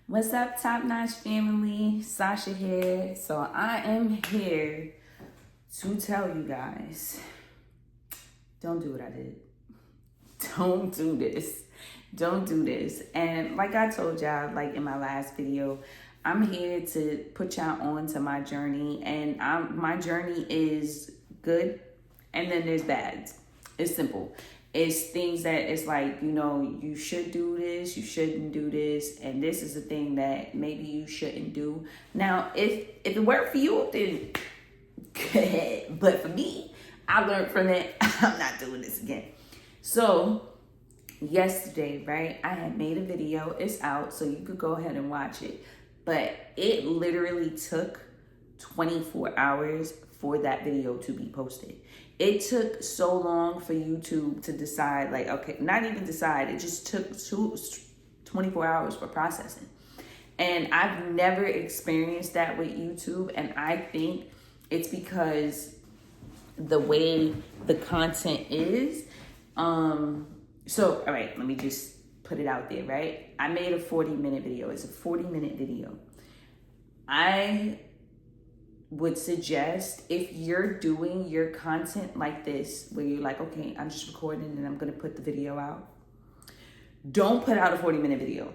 What's up, Top Notch family? Sasha here. So I am here to tell you guys, don't do what I did. Don't do this. Don't do this. And like I told y'all, like in my last video, I'm here to put y'all on to my journey. And my journey is good, and then there's bad. It's simple. It's things that it's like, you should do this, you shouldn't do this, and this is a thing that maybe you shouldn't do. Now, if it worked for you, then good. But for me, I learned from it. I'm not doing this again. So yesterday, right, I had made a video. It's out, so you could go ahead and watch it. But it literally took 24 hours for that video to be posted. It took so long for YouTube to decide, like, okay, not even decide, it just took 24 hours for processing. And I've never experienced that with YouTube, and I think it's because the way the content is. So, all right, let me just put it out there, right? I made a 40-minute video. It's a 40-minute video. I would suggest, if you're doing your content like this, where you're like, okay, I'm just recording and I'm going to put the video out, don't put out a 40-minute video.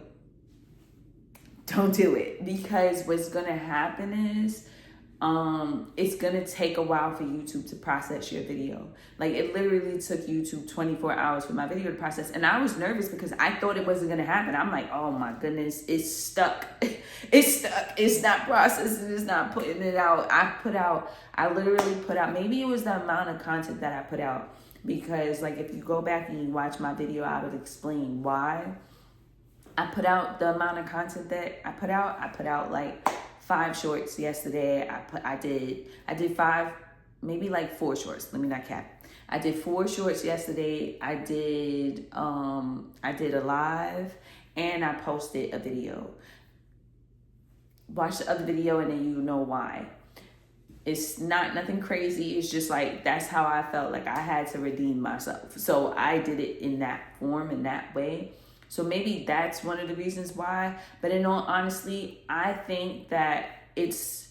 Don't do it, because what's going to happen is it's going to take a while for YouTube to process your video. Like, it literally took YouTube 24 hours for my video to process. And I was nervous because I thought it wasn't going to happen. I'm like, oh my goodness, it's stuck. It's stuck. It's not processing. It's not putting it out. I literally put out, maybe it was the amount of content that I put out. Because like, if you go back and you watch my video, I would explain why I put out the amount of content that I put out. I put out like 5 shorts yesterday. I did 5, maybe like 4 shorts. Let me not cap. I did 4 shorts yesterday. I did a live, and I posted a video. Watch the other video and then you know why. It's not nothing crazy. It's just like, that's how I felt like I had to redeem myself. So I did it in that form, in that way. So maybe that's one of the reasons why. But in all honesty, I think that it's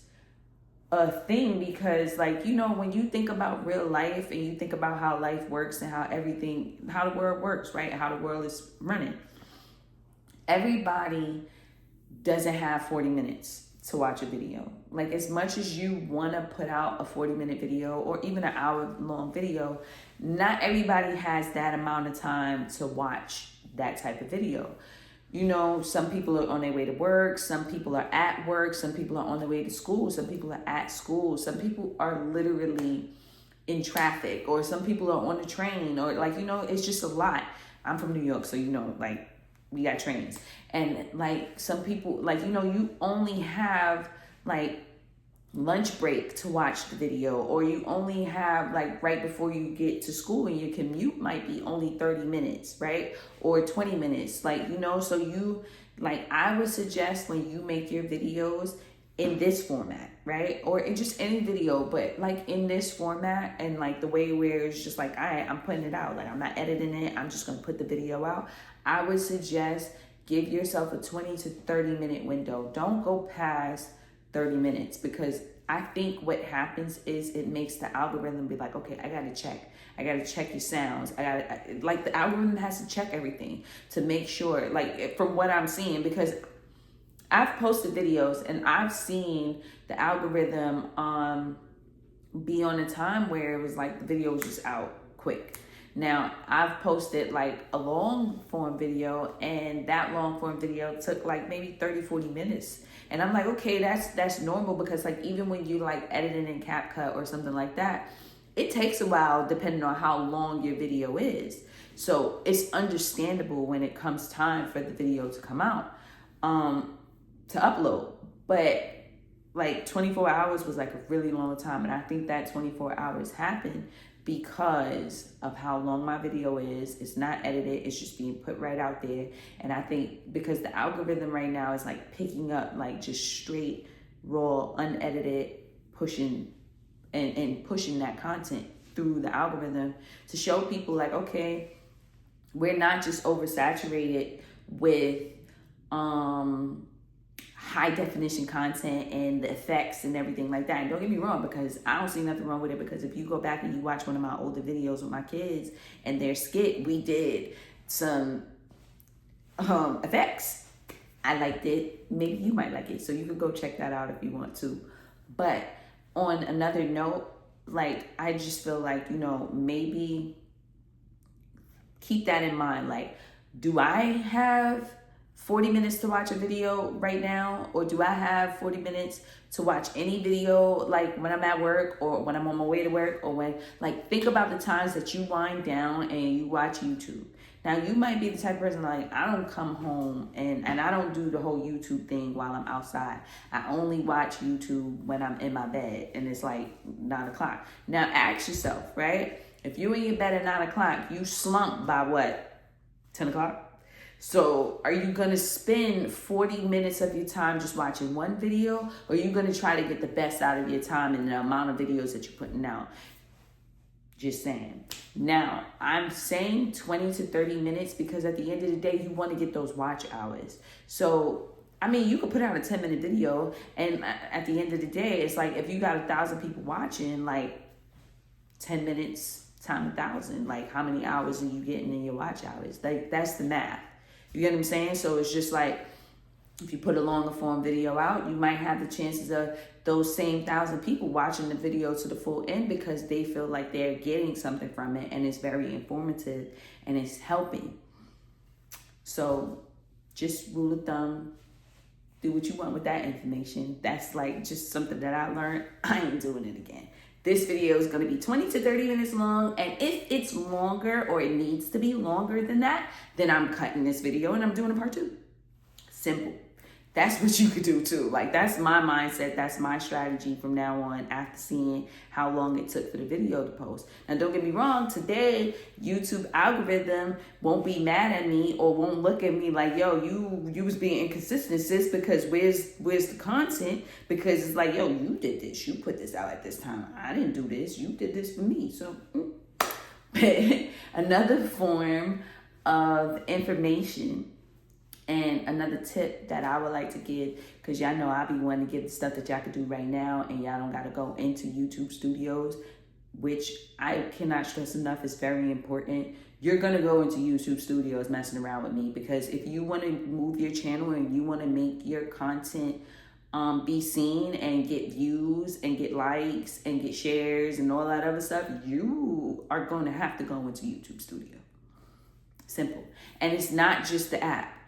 a thing because, like, when you think about real life and you think about how life works and how the world works, right? How the world is running. Everybody doesn't have 40 minutes to watch a video. Like, as much as you want to put out a 40-minute video or even an hour-long video, not everybody has that amount of time to watch that type of video. Some people are on their way to work, some people are at work, some people are on their way to school, some people are at school, some people are literally in traffic, or some people are on the train, or like, it's just a lot. I'm from New York, so like, we got trains. And like, some people, like, you only have like lunch break to watch the video, or you only have like right before you get to school, and your commute might be only 30 minutes, right? Or 20 minutes, like, so you, like, I would suggest when you make your videos in this format, right? Or in just any video, but like in this format, and like the way where it's just like, all right, I'm putting it out, like, I'm not editing it, I'm just gonna put the video out. I would suggest give yourself a 20 to 30 minute window. Don't go past 30 minutes, because I think what happens is it makes the algorithm be like, okay, I gotta check your sounds. Like, the algorithm has to check everything to make sure, like, from what I'm seeing, because I've posted videos and I've seen the algorithm be on a time where it was like the video was just out quick. Now, I've posted like a long form video, and that long form video took like maybe 30, 40 minutes. And I'm like, okay, that's normal, because like, even when you like editing in CapCut or something like that, it takes a while depending on how long your video is. So it's understandable when it comes time for the video to come out, to upload. But like 24 hours was like a really long time. And I think that 24 hours happened because of how long my video is. It's not edited, it's just being put right out there. And I think because the algorithm right now is like picking up like just straight, raw, unedited, pushing and pushing that content through the algorithm to show people like, okay, we're not just oversaturated with high definition content and the effects and everything like that. And don't get me wrong, because I don't see nothing wrong with it, because if you go back and you watch one of my older videos with my kids and their skit, we did some effects. I liked it. Maybe you might like it. So you could go check that out if you want to. But on another note, like, I just feel like, you know, maybe keep that in mind. Like, do I have 40 minutes to watch a video right now? Or do I have 40 minutes to watch any video, like when I'm at work or when I'm on my way to work, or when, like, think about the times that you wind down and you watch YouTube. Now, you might be the type of person, like, I don't come home and I don't do the whole YouTube thing while I'm outside. I only watch YouTube when I'm in my bed and it's like 9 o'clock. Now, ask yourself, right? If you're in your bed at 9 o'clock, you slump by what? 10 o'clock? So are you going to spend 40 minutes of your time just watching one video? Or are you going to try to get the best out of your time and the amount of videos that you're putting out? Just saying. Now, I'm saying 20 to 30 minutes because at the end of the day, you want to get those watch hours. So, I mean, you could put out a 10-minute video, and at the end of the day, it's like, if you got 1,000 people watching, like 10 minutes times 1,000, like how many hours are you getting in your watch hours? Like, that's the math. You get what I'm saying? So it's just like, if you put a longer form video out, you might have the chances of those same 1,000 people watching the video to the full end because they feel like they're getting something from it and it's very informative and it's helping. So just rule of thumb, do what you want with that information. That's like just something that I learned. I ain't doing it again. This video is going to be 20 to 30 minutes long. And if it's longer or it needs to be longer than that, then I'm cutting this video and I'm doing a part 2. Simple. That's what you could do too. Like, that's my mindset. That's my strategy from now on after seeing how long it took for the video to post. Now, don't get me wrong. Today, YouTube algorithm won't be mad at me or won't look at me like, yo, you was being inconsistent, sis, because where's the content? Because it's like, yo, you did this. You put this out at this time. I didn't do this. You did this for me. So another form of information. And another tip that I would like to give, because y'all know I be wanting to give the stuff that y'all can do right now and y'all don't got to go into YouTube studios, which I cannot stress enough is very important. You're going to go into YouTube studios messing around with me, because if you want to move your channel and you want to make your content be seen and get views and get likes and get shares and all that other stuff, you are going to have to go into YouTube studio. Simple. And it's not just the app.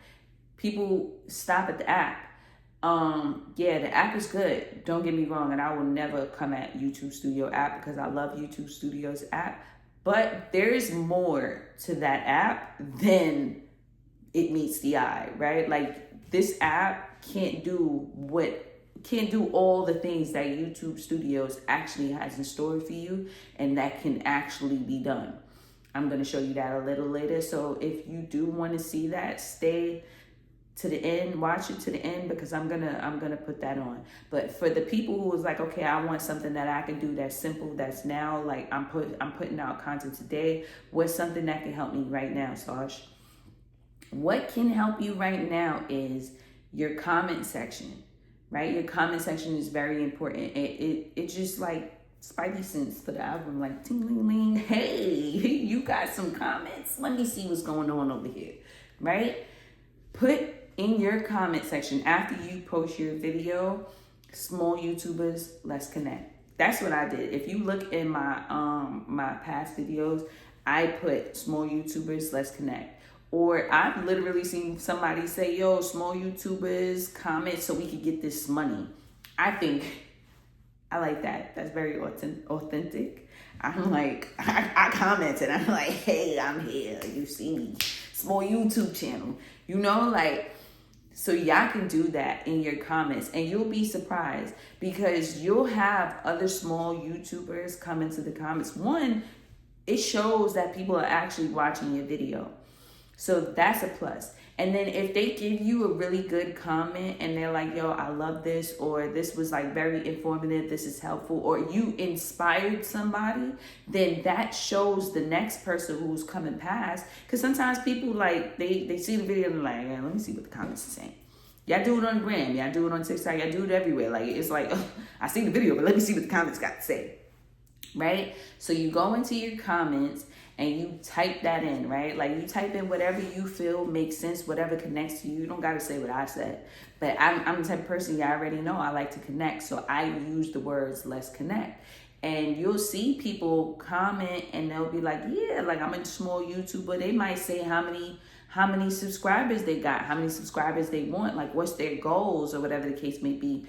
People stop at the app. Yeah, the app is good. Don't get me wrong. And I will never come at YouTube Studio app because I love YouTube Studio's app. But there is more to that app than it meets the eye, right? Like, this app can't do all the things that YouTube Studios actually has in store for you and that can actually be done. I'm going to show you that a little later. So if you do want to see that, stay to the end, watch it to the end, because I'm gonna put that on. But for the people who was like, okay, I want something that I can do that's simple, that's now, like, I'm putting out content today. What's something that can help me right now, Sash? What can help you right now is your comment section, right? Your comment section is very important. It just like spidey sense for the album, like ting-ling-ling. Hey, you got some comments? Let me see what's going on over here, right? Put in your comment section after you post your video, small YouTubers, let's connect. That's what I did. If you look in my my past videos, I put small YouTubers, let's connect. Or I've literally seen somebody say, yo, small YouTubers, comment so we could get this money. I like that. That's very authentic. I'm like, I commented. I'm like, hey, I'm here. You see me. Small YouTube channel. You know, like, so y'all can do that in your comments and you'll be surprised because you'll have other small YouTubers come into the comments. One, it shows that people are actually watching your video. So that's a plus. And then if they give you a really good comment and they're like, yo, I love this, or this was like very informative, this is helpful, or you inspired somebody, then that shows the next person who's coming past. Because sometimes people like, they see the video and they're like, yeah, let me see what the comments are saying. Y'all do it on the gram. Y'all do it on TikTok. Y'all do it everywhere. Like, it's like, I see the video, but let me see what the comments got to say. Right? So you go into your comments and you type that in, right? Like, you type in whatever you feel makes sense, whatever connects to you. You don't got to say what I said. But I'm the type of person, you already know, I like to connect. So I use the words, let's connect. And you'll see people comment and they'll be like, yeah, like, I'm a small YouTuber. They might say how many subscribers they got, how many subscribers they want, like what's their goals or whatever the case may be.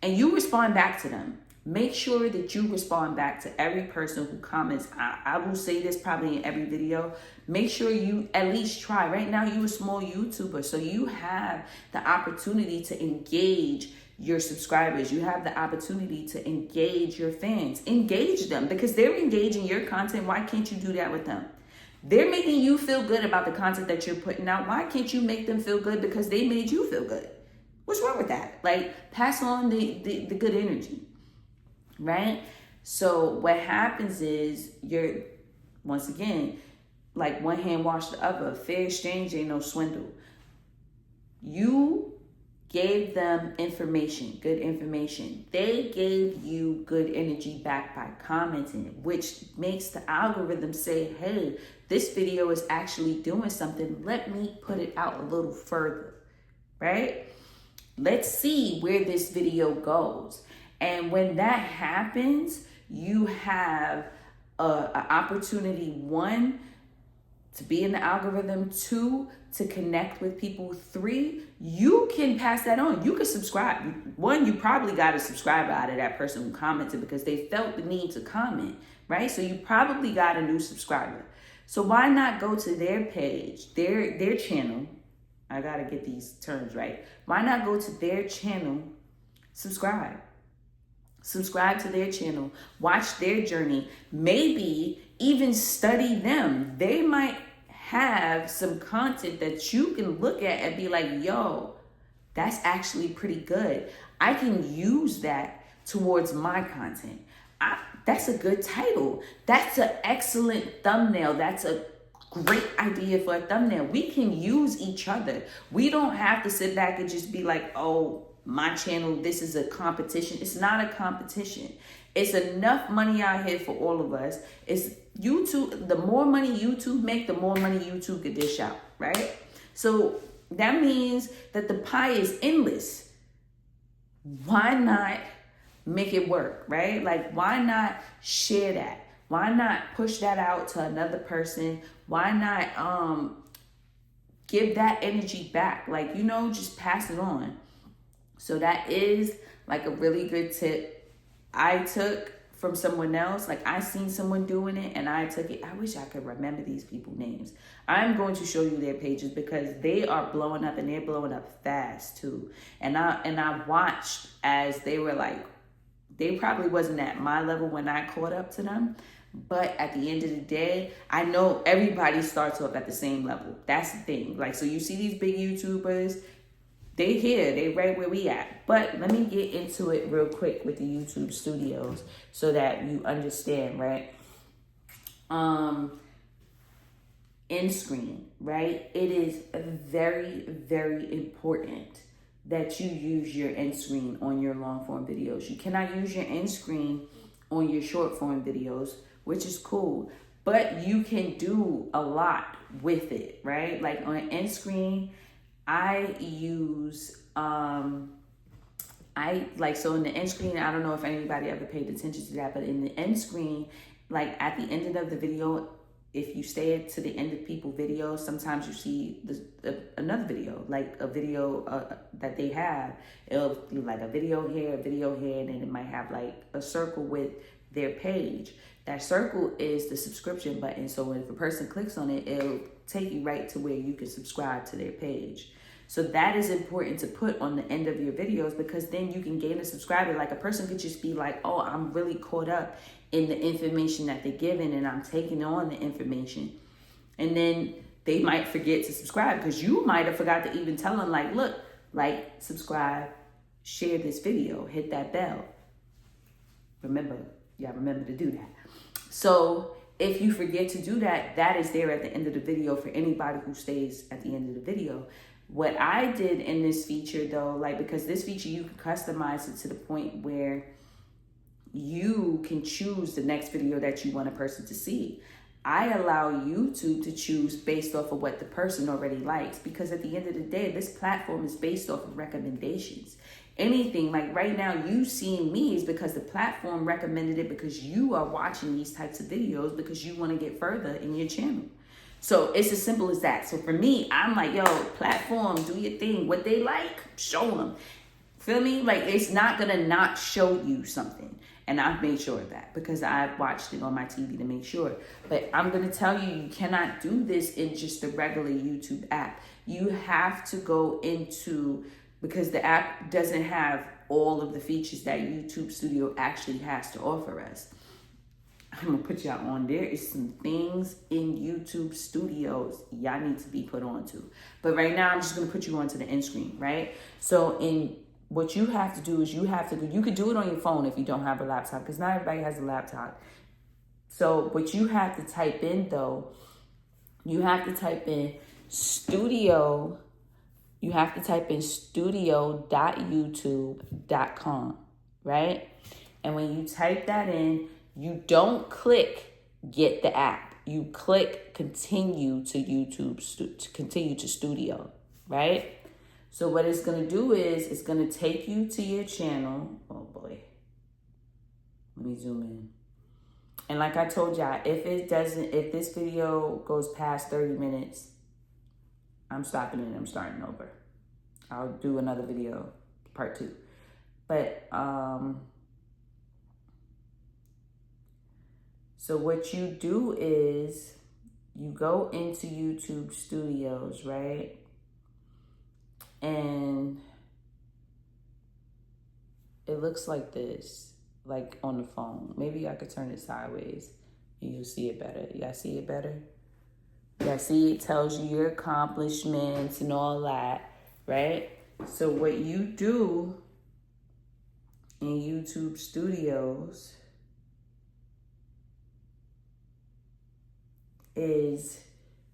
And you respond back to them. Make sure that you respond back to every person who comments. I will say this probably in every video. Make sure you at least try. Right now, you're a small YouTuber, so you have the opportunity to engage your subscribers. You have the opportunity to engage your fans. Engage them because they're engaging your content. Why can't you do that with them? They're making you feel good about the content that you're putting out. Why can't you make them feel good because they made you feel good? What's wrong with that? Like, pass on the good energy. Right? So what happens is you're, once again, like one hand wash the other. Fair exchange ain't no swindle. You gave them information, good information. They gave you good energy back by commenting, which makes the algorithm say, hey, this video is actually doing something. Let me put it out a little further, right? Let's see where this video goes. And when that happens, you have an opportunity, 1, to be in the algorithm, 2, to connect with people, 3, you can pass that on. You can subscribe. 1, you probably got a subscriber out of that person who commented because they felt the need to comment, right? So you probably got a new subscriber. So why not go to their page, their channel? I got to get these terms right. Why not go to their channel, subscribe? Subscribe to their channel, watch their journey, maybe even study them. They might have some content that you can look at and be like, yo, that's actually pretty good. I can use that towards my content. That's a good title. That's an excellent thumbnail. That's a great idea for a thumbnail. We can use each other. We don't have to sit back and just be like, oh, my channel, this is a competition. It's not a competition. It's enough money out here for all of us. It's YouTube. The more money YouTube make, the more money YouTube could dish out, right? So that means that the pie is endless. Why not make it work, right? Like, why not share that? Why not push that out to another person? Why not give that energy back? Like, just pass it on. So that is like a really good tip I took from someone else. Like, I seen someone doing it and I took it. I wish I could remember these people's names. I'm going to show you their pages because they are blowing up and they're blowing up fast too. And I watched as they were like, they probably wasn't at my level when I caught up to them. But at the end of the day, I know everybody starts off at the same level. That's the thing. Like, so you see these big YouTubers, they here, they right where we at. But let me get into it real quick with the YouTube studios so that you understand, right? End screen, right? It is very, very important that you use your end screen on your long form videos. You cannot use your end screen on your short form videos, which is cool, but you can do a lot with it, right? Like on end screen, I use, so in the end screen, I don't know if anybody ever paid attention to that, but in the end screen, like at the end of the video, if you stay to the end of people's videos, sometimes you see another video, like a video that they have. It'll be like a video here, and then it might have like a circle with their page. That circle is the subscription button. So if a person clicks on it, it'll take you right to where you can subscribe to their page. So that is important to put on the end of your videos because then you can gain a subscriber. Like a person could just be like, oh, I'm really caught up in the information that they're giving and I'm taking on the information. And then they might forget to subscribe because you might have forgot to even tell them like, look, like, subscribe, share this video, hit that bell. Remember to do that. So if you forget to do that, that is there at the end of the video for anybody who stays at the end of the video. What I did in this feature though, like, because this feature, you can customize it to the point where you can choose the next video that you want a person to see. I allow YouTube to choose based off of what the person already likes, because at the end of the day, this platform is based off of recommendations. Anything like right now, you seeing me is because the platform recommended it, because you are watching these types of videos because you want to get further in your channel. So it's as simple as that. So for me, I'm like, yo, platform, do your thing. What they like, show them. Feel me? Like, it's not going to not show you something. And I've made sure of that because I've watched it on my TV to make sure. But I'm going to tell you, you cannot do this in just the regular YouTube app. You have to go into, because the app doesn't have all of the features that YouTube Studio actually has to offer us. I'm going to put y'all on. There is some things in YouTube Studios y'all need to be put on to. But right now, I'm just going to put you onto the end screen, right? So what you have to do is you could do it on your phone if you don't have a laptop, because not everybody has a laptop. So what you have to type in though, you have to type in studio.youtube.com, right? And when you type that in, you don't click get the app. You click continue to YouTube, continue to studio, right? So what it's going to do is it's going to take you to your channel. Oh boy. Let me zoom in. And like I told y'all, if this video goes past 30 minutes, I'm stopping it and I'm starting over. I'll do another video, part 2. But, so what you do is you go into YouTube Studios, right? And it looks like this, like on the phone. Maybe I could turn it sideways and you'll see it better. Y'all see it better? Y'all see it tells you your accomplishments and all that, right? So what you do in YouTube Studios is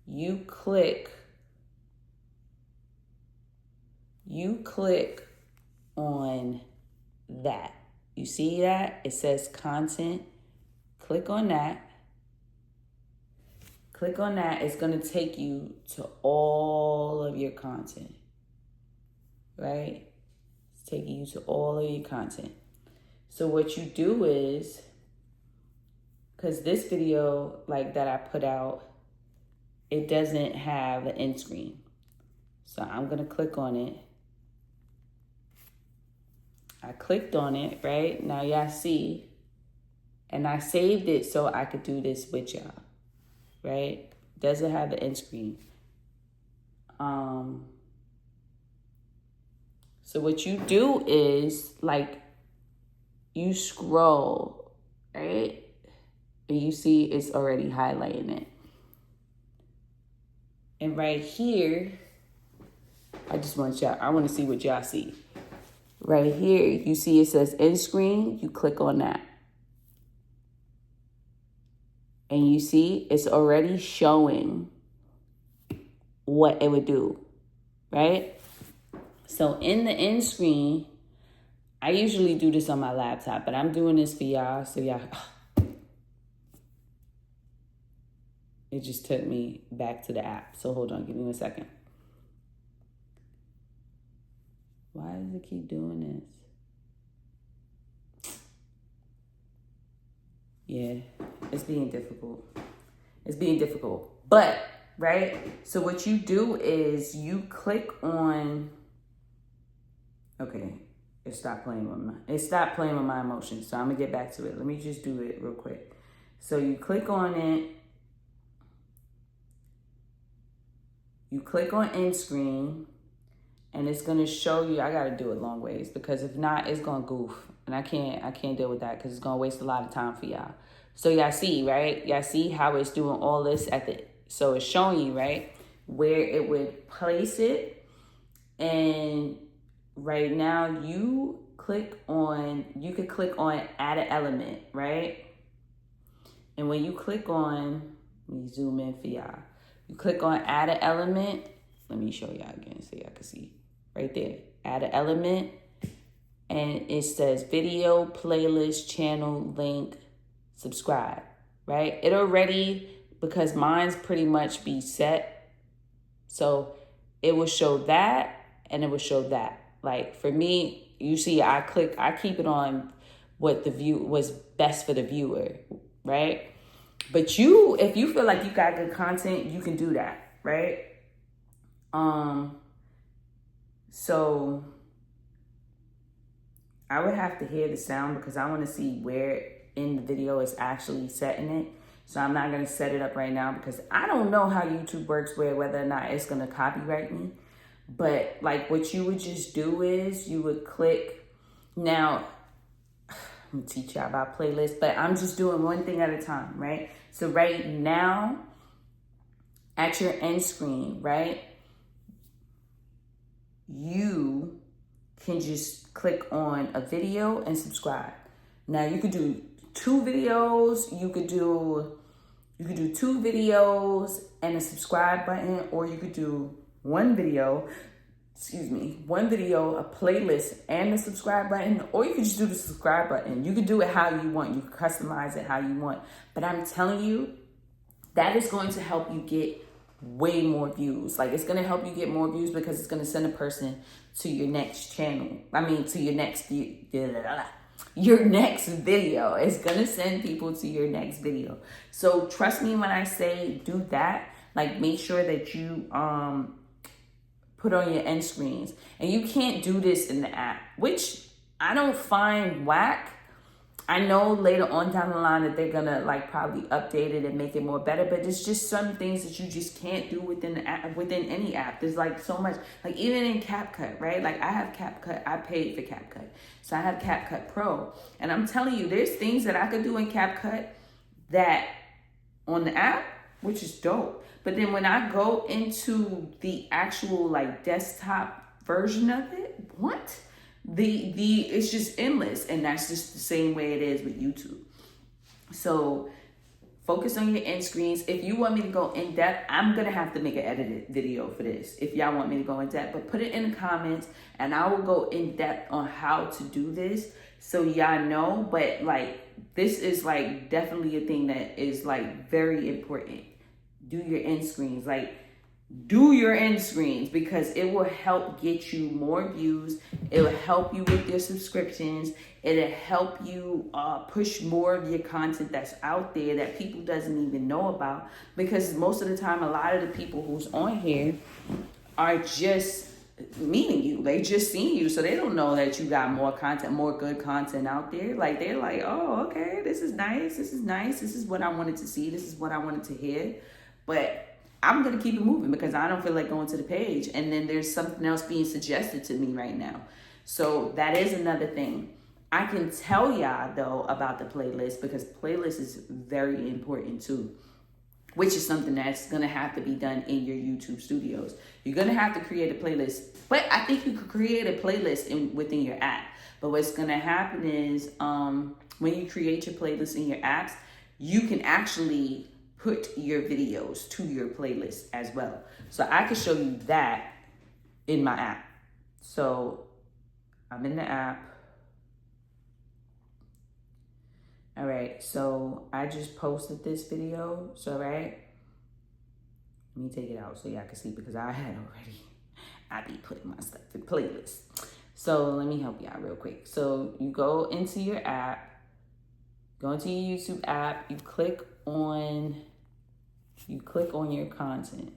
you click on that. You see that? It says content. Click on that. Click on that. It's going to take you to all of your content. Right? It's taking you to all of your content. So what you do is, because this video like that I put out, it doesn't have an end screen. So I'm going to click on it. I clicked on it, right? Now y'all see. And I saved it so I could do this with y'all, right? Doesn't have the end screen. So what you do is, like, you scroll, right? And you see it's already highlighting it. And right here, I want to see what y'all see. Right here, you see it says end screen. You click on that. And you see it's already showing what it would do, right? So in the end screen, I usually do this on my laptop, but I'm doing this for y'all. So y'all, it just took me back to the app. So hold on, give me 1 second. Why does it keep doing this? Yeah, it's being difficult. It's being difficult. But, right? So what you do is you click on, okay, it stopped playing with my emotions. So I'm gonna get back to it. Let me just do it real quick. So you click on it. You click on end screen. And it's gonna show you. I gotta do it long ways, because if not, it's gonna goof, and I can't deal with that, because it's gonna waste a lot of time for y'all. So y'all see, right? Y'all see how it's doing all this so it's showing you, right, where it would place it. And right now you could click on add an element, right? And when you click on, let me zoom in for y'all. You click on add an element. Let me show y'all again so y'all can see. Right there. Add an element. And it says video, playlist, channel, link, subscribe. Right? It already, because mine's pretty much be set. So it will show that and it will show that. Like for me, you see I keep it on what the view was best for the viewer, right? But if you feel like you got good content, you can do that, right? So I would have to hear the sound because I want to see where in the video it's actually setting it. So I'm not going to set it up right now because I don't know how YouTube works whether or not it's going to copyright me. But like what you would just do is you would click. Now, I'm going to teach y'all about playlists, but I'm just doing one thing at a time, right? So right now, at your end screen, right, you can just click on a video and subscribe. Now you could do 2 videos, you could do 2 videos and a subscribe button, or you could do one video, a playlist and a subscribe button, or you could just do the subscribe button. You could do it how you want. You can customize it how you want. But I'm telling you, that is going to help you get way more views. Like it's going to help you get more views because it's going to send a person to your next channel. To your next video. It's going to send people to your next video. So trust me when I say do that. Like make sure that you put on your end screens. And you can't do this in the app, which I don't find whack. I know later on down the line that they're gonna like probably update it and make it more better, but there's just some things that you just can't do within the app, within any app. There's like so much, like even in CapCut, right? Like I have CapCut, I paid for CapCut. So I have CapCut Pro. And I'm telling you, there's things that I could do in CapCut that on the app, which is dope. But then when I go into the actual like desktop version of it, what? It's just endless, and that's just the same way it is with YouTube. So focus on your end screens. If you want me to go in depth, I'm gonna have to make an edited video for this if y'all want me to go in depth, but put it in the comments and I will go in depth on how to do this so y'all know. But like this is like definitely a thing that is like very important. Do your end screens. Like do your end screens because it will help get you more views. It will help you with your subscriptions. It'll help you push more of your content that's out there that people doesn't even know about, because most of the time a lot of the people who's on here are just meeting you. They just seen you, so they don't know that you got more content, more good content out there. Like they're like, oh, okay, this is nice, this is what I wanted to see, this is what I wanted to hear. But I'm going to keep it moving because I don't feel like going to the page. And then there's something else being suggested to me right now. So that is another thing. I can tell y'all though about the playlist because playlist is very important too, which is something that's going to have to be done in your YouTube studios. You're going to have to create a playlist, but I think you could create a playlist within your app. But what's going to happen is when you create your playlist in your apps, you can actually put your videos to your playlist as well. So I can show you that in my app. So I'm in the app. All right, so I just posted this video. So, right, let me take it out so y'all can see because I be putting my stuff in playlist. So let me help y'all real quick. So you go into your app, go into your YouTube app, you click on your content.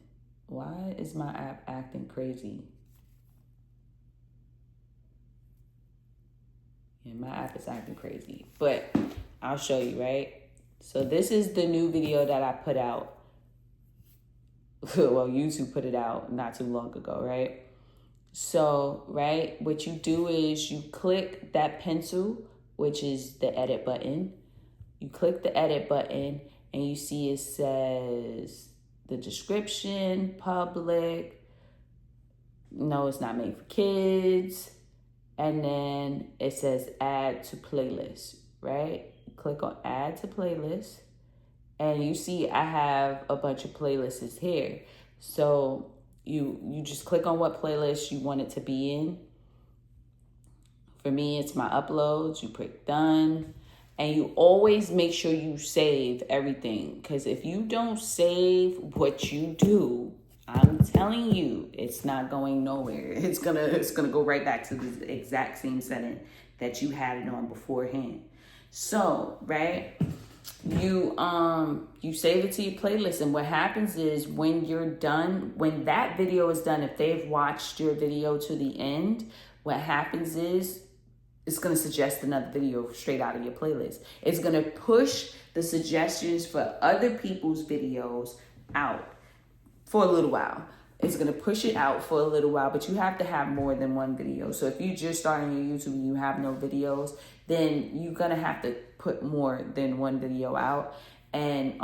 Why is my app acting crazy? Yeah, my app is acting crazy, but I'll show you, right? So this is the new video that I put out. Well, YouTube put it out not too long ago, right? So, right, what you do is you click that pencil, which is the edit button. You click the edit button and you see it says the description, public. No, it's not made for kids. And then it says add to playlist, right? Click on add to playlist. And you see I have a bunch of playlists here. So You just click on what playlist you want it to be in. For me, it's my uploads. You click done. And you always make sure you save everything. Because if you don't save what you do, I'm telling you, it's not going nowhere. It's gonna go right back to the exact same setting that you had it on beforehand. So, right, you save it to your playlist, and what happens is when you're done, when that video is done, if they've watched your video to the end, what happens is it's going to suggest another video straight out of your playlist. It's going to push the suggestions for other people's videos out for a little while. It's going to push it out for a little while, but you have to have more than one video. So if you just starting your YouTube and you have no videos, then you're going to have to put more than one video out. And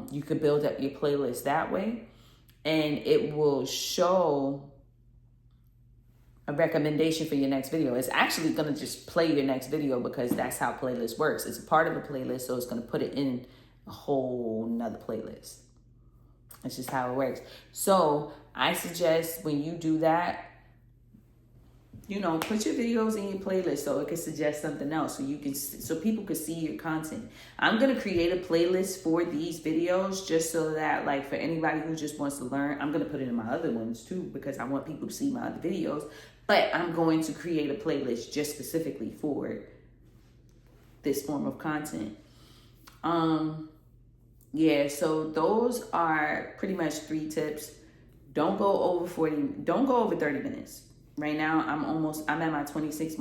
you could build up your playlist that way. And it will show a recommendation for your next video. It's actually going to just play your next video because that's how playlist works. It's a part of a playlist, so it's going to put it in a whole nother playlist. That's just how it works. So I suggest when you do that, you know, put your videos in your playlist so it can suggest something else, so people can see your content. I'm gonna create a playlist for these videos just so that, like, for anybody who just wants to learn, I'm gonna put it in my other ones too because I want people to see my other videos. But I'm going to create a playlist just specifically for this form of content. Yeah, so those are pretty much 3 tips. Don't go over 30 minutes. Right now, I'm at my 26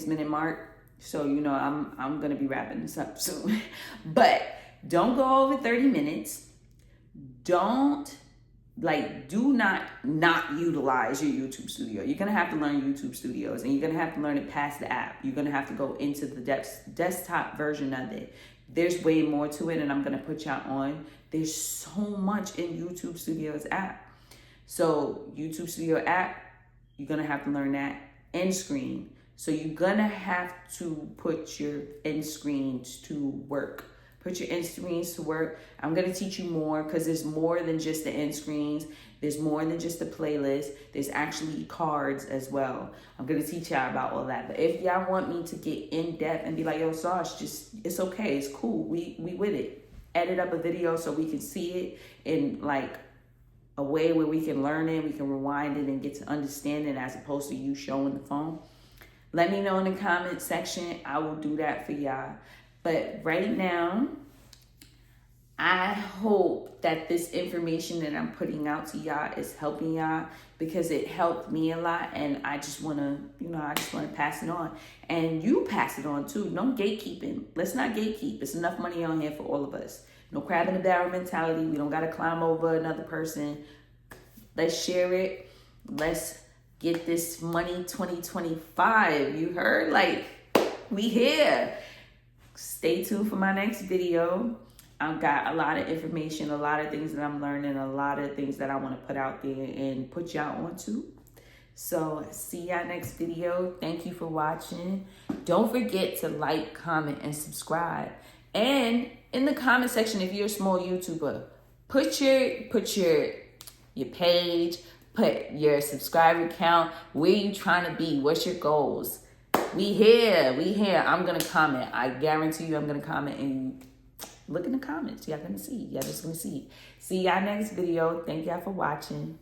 minute mark. So, you know, I'm going to be wrapping this up soon. But don't go over 30 minutes. Do not utilize your YouTube studio. You're going to have to learn YouTube studios, and you're going to have to learn it past the app. You're going to have to go into the desktop version of it. There's way more to it, and I'm going to put y'all on. There's so much in YouTube Studio's app. So YouTube Studio app, you're going to have to learn that. End screen. So you're going to have to put your end screens to work. Put your end screens to work. I'm going to teach you more because there's more than just the end screens. There's more than just the playlist. There's actually cards as well. I'm going to teach y'all about all that. But if y'all want me to get in depth and be like, yo, Sauce, it's okay. It's cool. We with it. Edit up a video so we can see it in like a way where we can learn it. We can rewind it and get to understand it as opposed to you showing the phone. Let me know in the comment section. I will do that for y'all. But right now, I hope that this information that I'm putting out to y'all is helping y'all because it helped me a lot. And I just want to, pass it on. And you pass it on too. No gatekeeping. Let's not gatekeep. There's enough money on here for all of us. No crab in the barrel mentality. We don't got to climb over another person. Let's share it. Let's get this money 2025. You heard? Like, we here. Stay tuned for my next video. I've got a lot of information, a lot of things that I'm learning, a lot of things that I want to put out there and put y'all onto. So see y'all next video. Thank you for watching. Don't forget to like, comment, and subscribe. And in the comment section, if you're a small YouTuber, put your page, put your subscriber count, where you trying to be, what's your goals. We here. I'm going to comment. I guarantee you I'm going to comment and look in the comments. Y'all going to see. Y'all just going to see. See y'all next video. Thank y'all for watching.